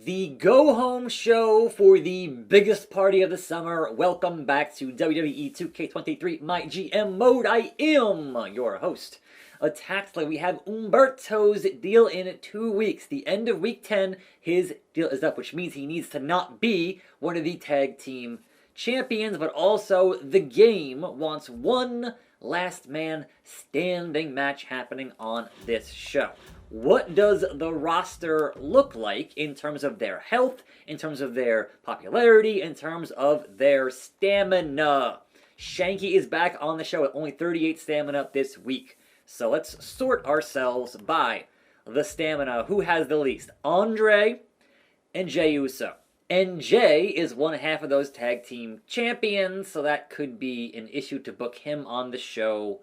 The go-home show for the biggest party of the summer. Welcome back to WWE 2K23 MyGM mode. I am your host, attackslug. We have Umberto's deal in 2 weeks. The end of week 10, his deal is up, which means he needs to not be one of the tag team champions, but also the game wants one last man standing match happening on this show. What does the roster look like in terms of their health, in terms of their popularity, in terms of their stamina? Shanky is back on the show at only 38 stamina this week. So let's sort ourselves by the stamina. Who has the least? Andre and Jey Uso. And Jey is one half of those tag team champions, so that could be an issue to book him on the show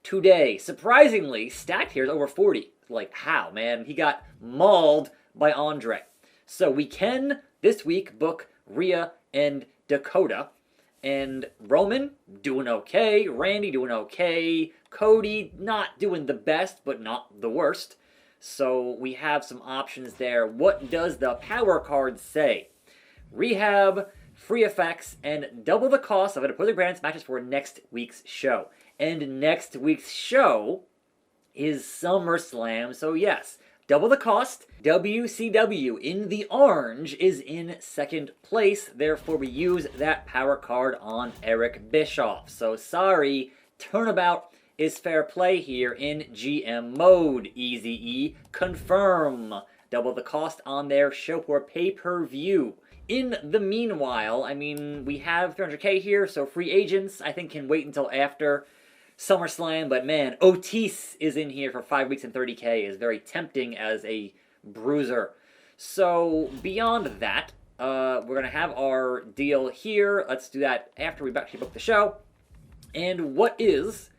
today. Surprisingly, stacked here is over 40. Like, how, man? He got mauled by Andre. So we can, this week, book Rhea and Dakota. And Roman, doing okay. Randy, doing okay. Cody, not doing the best, but not the worst. So we have some options there. What does the power card say? Rehab, free effects, and double the cost of it. Put the grants matches for next week's show. And next week's show is SummerSlam, so yes, double the cost. WCW in the orange is in second place, therefore we use that power card on Eric Bischoff. So sorry, turnabout is fair play here in GM mode. Easy-E, confirm. Double the cost on their show for pay-per-view. In the meanwhile, I mean, we have 300k here, so free agents, I think, can wait until after SummerSlam, but man, Otis is in here for 5 weeks and 30k, is very tempting as a bruiser. So beyond that, we're going to have our deal here. Let's do that after we've actually booked the show. And what is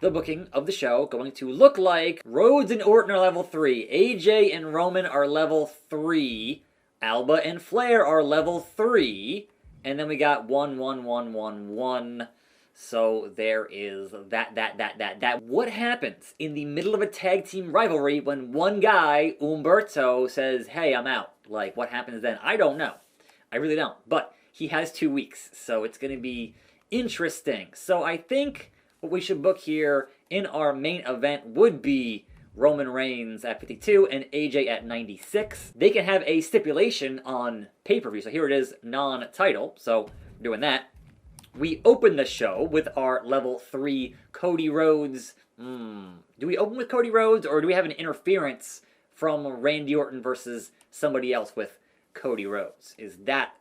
the booking of the show going to look like? Rhodes and Orton are level 3. AJ and Roman are level 3. Alba and Flair are level 3. And then we got 1, 1, 1, 1, 1. So there is that. What happens in the middle of a tag team rivalry when one guy, Umberto, says, hey, I'm out? Like, what happens then? I don't know. I really don't. But he has 2 weeks, so it's going to be interesting. So I think what we should book here in our main event would be Roman Reigns at 52 and AJ at 96. They can have a stipulation on pay-per-view. So here it is, non-title. So we're doing that. We open the show with our level 3 Cody Rhodes. Do we open with Cody Rhodes, or do we have an interference from Randy Orton versus somebody else with Cody Rhodes? Is that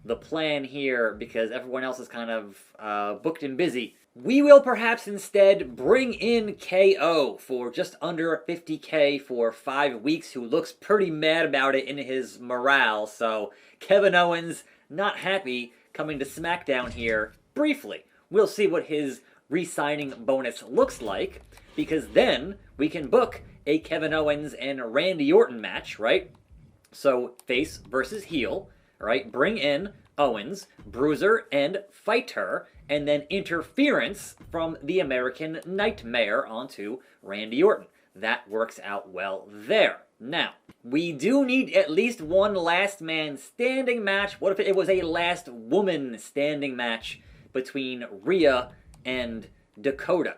the plan here? Because everyone else is kind of booked and busy. We will perhaps instead bring in KO for just under 50k for 5 weeks, who looks pretty mad about it in his morale. So Kevin Owens, not happy, coming to SmackDown here briefly. We'll see what his re-signing bonus looks like, because then we can book a Kevin Owens and Randy Orton match, right? So face versus heel, right? Bring in Owens, bruiser and fighter, and then interference from the American Nightmare onto Randy Orton. That works out well there. Now, we do need at least one last man standing match. What if it was a last woman standing match between Rhea and Dakota?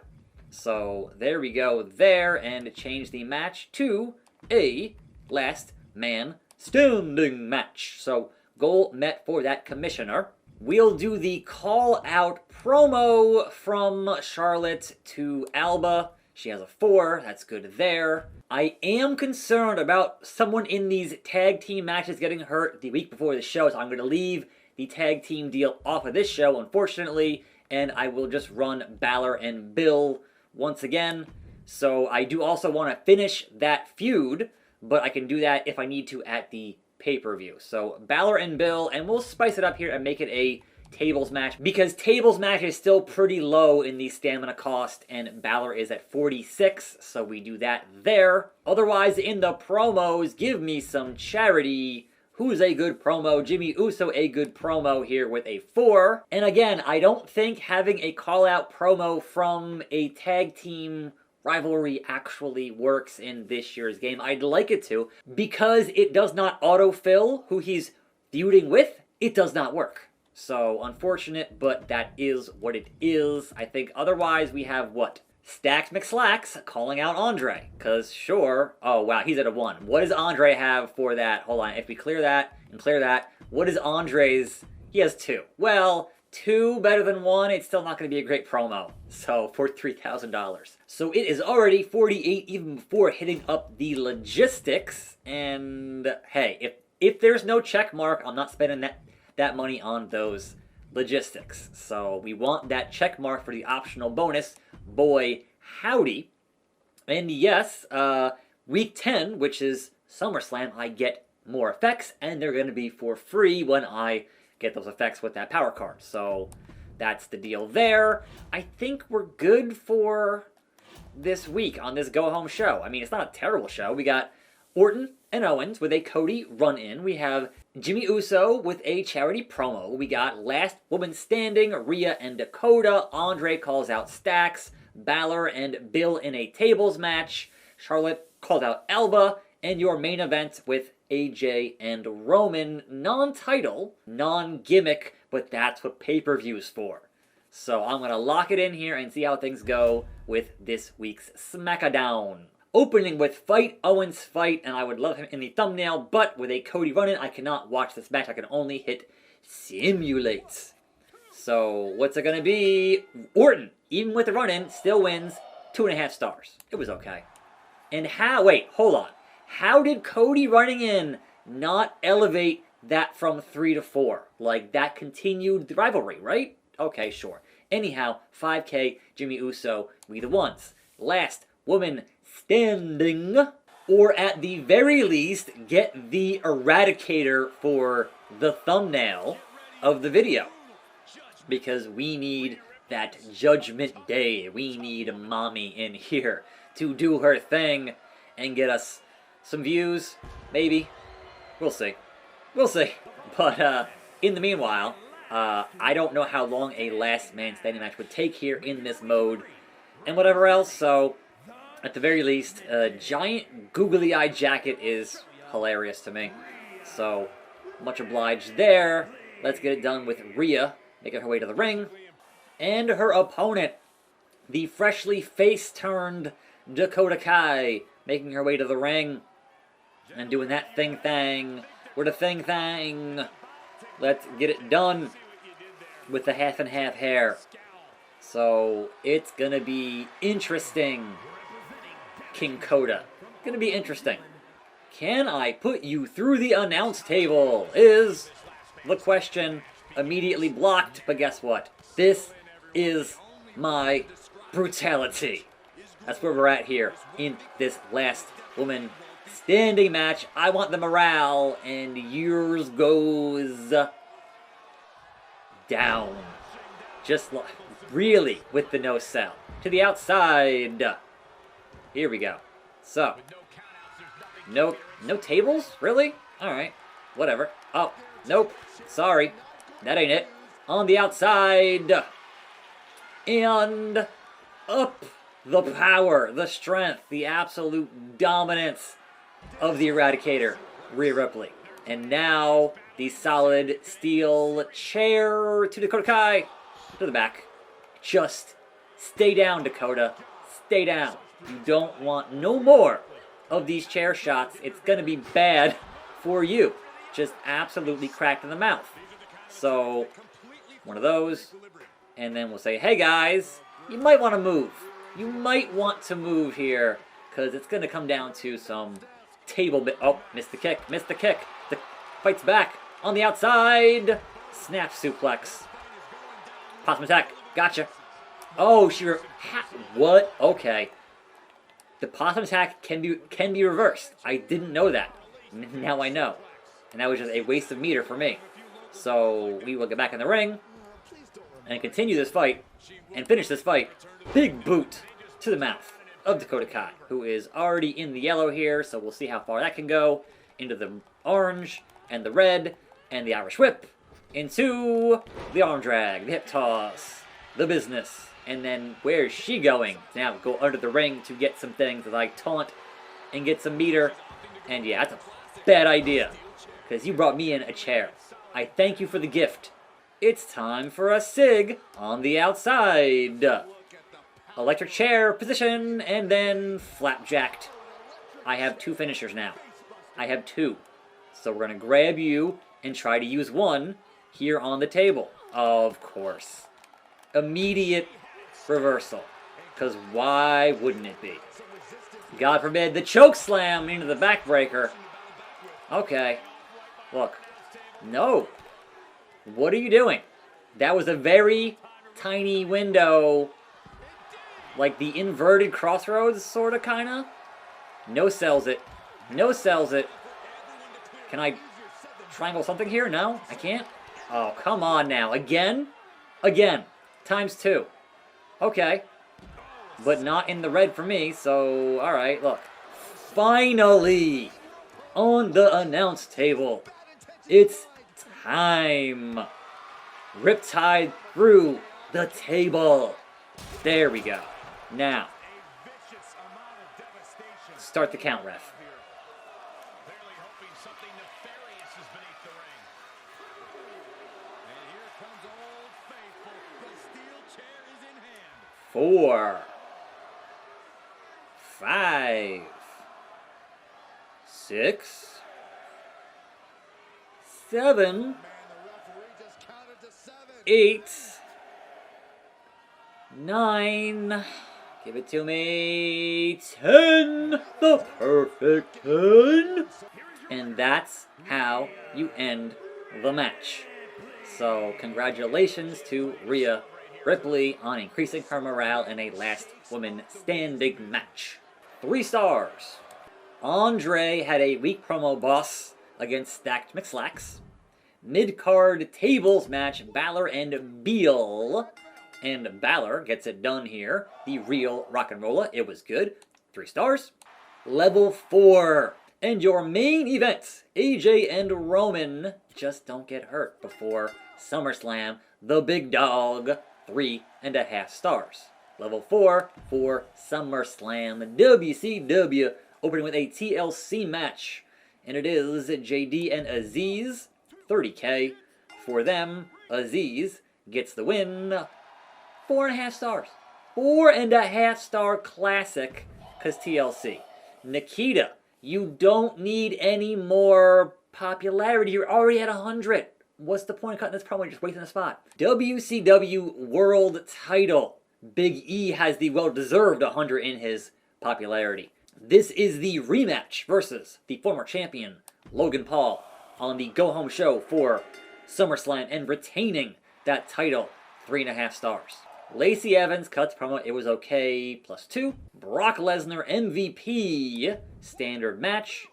So there we go there, and change the match to a last man standing match. So goal met for that commissioner. We'll do the call out promo from Charlotte to Alba. She has a 4, that's good there. I am concerned about someone in these tag team matches getting hurt the week before the show, so I'm going to leave the tag team deal off of this show, unfortunately, and I will just run Balor and Bill once again. So I do also want to finish that feud, but I can do that if I need to at the pay-per-view. So Balor and Bill, and we'll spice it up here and make it a tables match, because tables match is still pretty low in the stamina cost, and Balor is at 46, so we do that there. Otherwise, in the promos, give me some charity. Who's a good promo? Jimmy Uso, a good promo here with a 4. And again, I don't think having a call-out promo from a tag team rivalry actually works in this year's game. I'd like it to, because it does not autofill who he's feuding with. It does not work. So, unfortunate, but that is what it is. I think otherwise we have what? Stacks McSlacks calling out Andre. Because, sure. Oh, wow, he's at a 1. What does Andre have for that? Hold on. If we clear that and clear that, what is Andre's? He has 2. Well, 2 better than 1. It's still not going to be a great promo. So, for $3,000. So, it is already 48 even before hitting up the logistics. And, hey, if there's no check mark, I'm not spending that money on those logistics. So, we want that check mark for the optional bonus. Boy, howdy. And yes, week 10, which is SummerSlam, I get more effects, and they're going to be for free when I get those effects with that power card. So that's the deal there. I think we're good for this week on this go-home show. I mean, it's not a terrible show. We got Orton and Owens with a Cody run-in. We have Jimmy Uso with a charity promo. We got Last Woman Standing, Rhea and Dakota. Andre calls out Stacks. Balor and Bill in a tables match. Charlotte called out Alba. And your main event with AJ and Roman. Non-title, non-gimmick, but that's what pay-per-view's for. So I'm going to lock it in here and see how things go with this week's SmackDown. Opening with Fight, Owens fight, and I would love him in the thumbnail, but with a Cody run-in, I cannot watch this match. I can only hit simulate. So, what's it going to be? Orton, even with the run-in, still wins 2.5 stars. It was okay. And wait, hold on. How did Cody running in not elevate that from 3 to 4? Like, that continued the rivalry, right? Okay, sure. Anyhow, 5K, Jimmy Uso, we the ones. Last Woman Standing, or at the very least, get the Eradicator for the thumbnail of the video. Because we need that Judgment Day. We need Mommy in here to do her thing and get us some views, maybe. We'll see. We'll see. But in the meanwhile, I don't know how long a last man standing match would take here in this mode and whatever else, so at the very least, a giant googly-eyed jacket is hilarious to me. So, much obliged there. Let's get it done with Rhea making her way to the ring. And her opponent, the freshly face-turned Dakota Kai, making her way to the ring. And doing that thing with a thing. Let's get it done with the half-and-half hair. So, it's gonna be interesting. King Coda. Gonna be interesting. Can I put you through the announce table? Is the question immediately blocked, but guess what? This is my brutality. That's where we're at here in this Last Woman Standing match. I want the morale, and yours goes down. Just really with the no sell. To the outside. Here we go. So, no tables? Really? Alright, whatever. Oh, nope. Sorry. That ain't it. On the outside. And up the power, the strength, the absolute dominance of the Eradicator, Rhea Ripley. And now, the solid steel chair to Dakota Kai. To the back. Just stay down, Dakota. Stay down. You don't want no more of these chair shots. It's going to be bad for you. Just absolutely cracked in the mouth. So, one of those. And then we'll say, hey guys, you might want to move. You might want to move here. Because it's going to come down to some table bit. Oh, missed the kick. Missed the kick. The fight's back. On the outside. Snap suplex. Possum attack. Gotcha. Oh, what? Okay. The possum attack can be reversed. I didn't know that. Now I know. And that was just a waste of meter for me. So we will get back in the ring and continue this fight and finish this fight. Big boot to the mouth of Dakota Kai, who is already in the yellow here, so we'll see how far that can go. Into the orange and the red and the Irish whip. Into the arm drag, the hip toss, the business. And then where's she going? Now go under the ring to get some things like taunt and get some meter. And yeah, that's a bad idea. Because you brought me in a chair. I thank you for the gift. It's time for a Sig on the outside. Electric chair position and then flapjacked. I have 2 finishers now. I have 2. So we're going to grab you and try to use one here on the table. Of course. Immediate reversal. Because why wouldn't it be? God forbid the choke slam into the backbreaker. Okay. Look. No. What are you doing? That was a very tiny window. Like the inverted crossroads, sort of, kind of. No sells it. No sells it. Can I triangle something here? No, I can't. Oh, come on now. Again? Again. Times 2. Okay. But not in the red for me, so alright, look. Finally! On the announce table. It's time. Riptide through the table. There we go. Now. Start the count, ref. 4, 5, 6, 7, 8, 9, give it to me, 10, the perfect 10. And that's how you end the match. So congratulations to Rhea Ripley on increasing her morale in a last woman standing match. 3 stars. Andre had a weak promo boss against Stacked McSlacks. Mid-card tables match, Balor and Beal. And Balor gets it done here. The real rock and roller. It was good. 3 stars. Level 4. And your main event, AJ and Roman, just don't get hurt before SummerSlam. The big dog. 3.5 stars. Level 4 for SummerSlam. WCW opening with a TLC match. And it is JD and Aziz. 30K for them. Aziz gets the win. 4.5 stars. 4.5 star classic because TLC. Nikita, you don't need any more popularity. You're already at 100. What's the point of cutting this promo? You're just wasting a spot. WCW World Title. Big E has the well-deserved 100 in his popularity. This is the rematch versus the former champion, Logan Paul, on the go-home show for SummerSlam and retaining that title. 3.5 stars. Lacey Evans cuts promo. It was okay. +2. Brock Lesnar MVP. Standard match.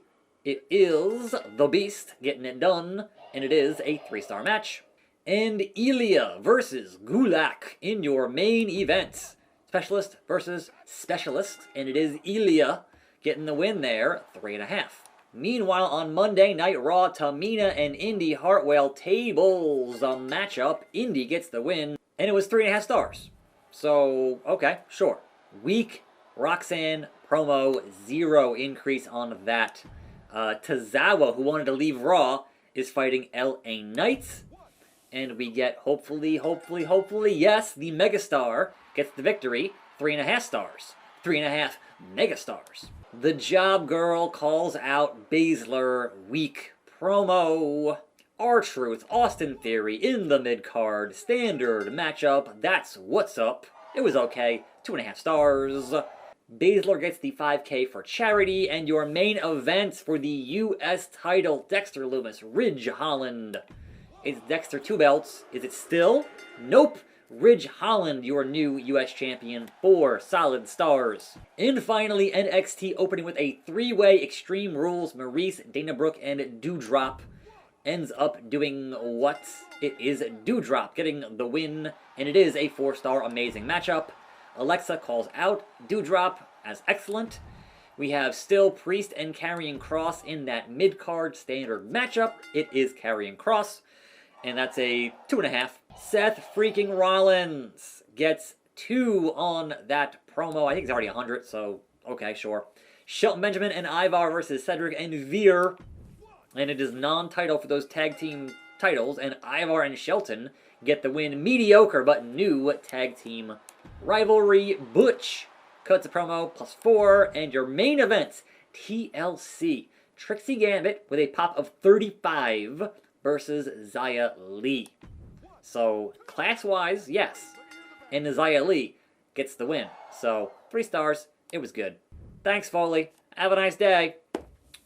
It is The Beast getting it done. And it is a 3-star match. And Ilya versus Gulak in your main event. Specialist versus Specialist. And it is Ilya getting the win there. 3.5. Meanwhile, on Monday Night Raw, Tamina and Indy Hartwell tables a matchup. Indy gets the win. And it was 3.5 stars. So, okay, sure. Weak Roxanne promo. 0 increase on that. Tozawa, who wanted to leave Raw, is fighting LA Knight. And we get, hopefully, yes, the Megastar gets the victory. 3.5 stars. 3.5 Megastars. The Job Girl calls out Baszler. Weak promo. R-Truth, Austin Theory in the mid-card. Standard matchup. That's what's up. It was okay. 2.5 stars. Baszler gets the 5K for charity, and your main events for the U.S. title, Dexter Lumis, Ridge Holland. It's Dexter 2 belts. Is it still? Nope. Ridge Holland, your new U.S. champion, 4 solid stars. And finally, NXT opening with a 3-way Extreme Rules, Maurice, Dana Brooke, and Doudrop. Ends up doing what? It is Doudrop getting the win, and it is a 4-star amazing matchup. Alexa calls out Doudrop as excellent. We have still Priest and Karrion Kross in that mid-card standard matchup. It is Karrion Kross, and that's a 2.5. Seth freaking Rollins gets 92 on that promo. I think it's already 100, so okay, sure. Shelton Benjamin and Ivar versus Cedric and Veer. And it is non-title for those tag team titles. And Ivar and Shelton get the win. Mediocre but new tag team rivalry. Butch cuts a promo, +4. And your main event, TLC. Trixie Gambit with a pop of 35 versus Xia Li. So, class-wise, yes. And the Xia Li gets the win. So, 3 stars. It was good. Thanks, Foley. Have a nice day.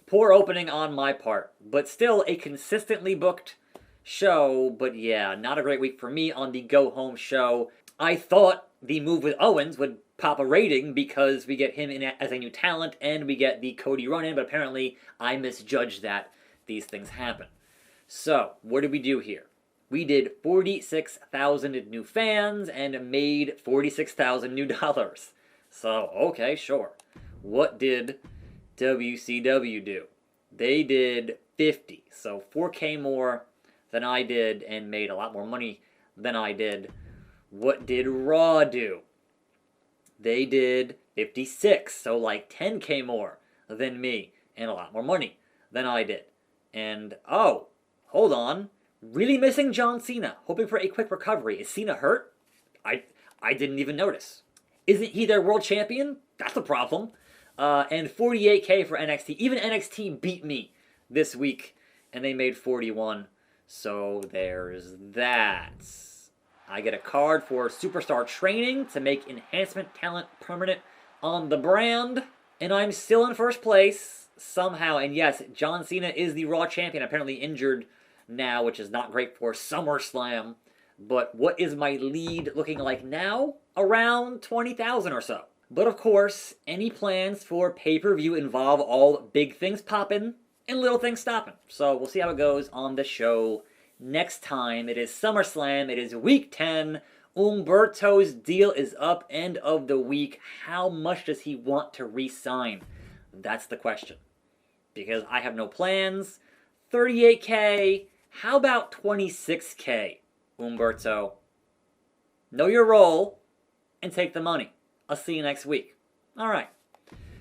Poor opening on my part, but still a consistently booked show. But yeah, not a great week for me on the go-home show. I thought the move with Owens would pop a rating because we get him in as a new talent and we get the Cody run-in, but apparently I misjudged that. These things happen. So, what did we do here? We did 46,000 new fans and made 46,000 new dollars. So, okay, sure. What did WCW do? They did 50, so 4K more than I did and made a lot more money than I did. What did Raw do? They did 56, so like 10K more than me and a lot more money than I did. And, oh, hold on. Really missing John Cena, hoping for a quick recovery. Is Cena hurt? I didn't even notice. Isn't he their world champion? That's a problem. And 48K for NXT. Even NXT beat me this week, and they made 41. So there's that. I get a card for Superstar Training to make enhancement talent permanent on the brand. And I'm still in first place somehow. And yes, John Cena is the Raw champion, apparently injured now, which is not great for SummerSlam. But what is my lead looking like now? Around 20,000 or so. But of course, any plans for pay-per-view involve all big things popping and little things stopping. So we'll see how it goes on the show next time. It is SummerSlam. It is Week 10. Umberto's deal is up, end of the week. How much does he want to re-sign? That's the question. Because I have no plans. 38K. How about 26K, Umberto? Know your role and take the money. I'll see you next week. All right.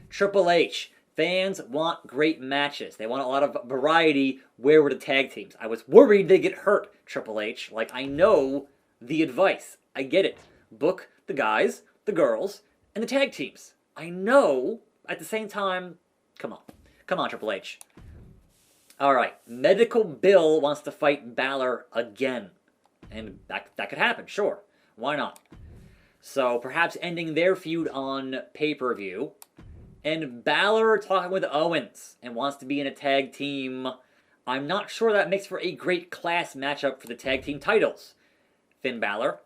Triple H. Fans want great matches. They want a lot of variety. Where were the tag teams? I was worried they'd get hurt, Triple H. Like, I know the advice. I get it. Book the guys, the girls, and the tag teams. I know. At the same time, come on. Come on, Triple H. All right. Medical Bill wants to fight Balor again. And that could happen, sure. Why not? So perhaps ending their feud on pay-per-view. And Balor talking with Owens and wants to be in a tag team. I'm not sure that makes for a great class matchup for the tag team titles. Finn Balor.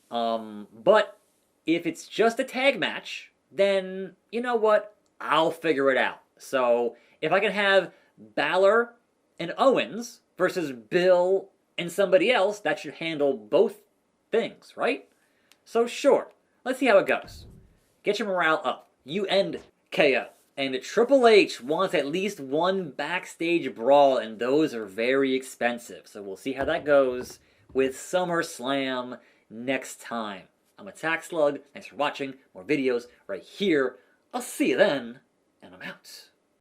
But if it's just a tag match, then you know what? I'll figure it out. So if I can have Balor and Owens versus Bill and somebody else, that should handle both things, right? So sure, let's see how it goes. Get your morale up. You end KO. And Triple H wants at least one backstage brawl, and those are very expensive. So we'll see how that goes with SummerSlam next time. I'm attackslug. Thanks for watching. More videos right here. I'll see you then, and I'm out.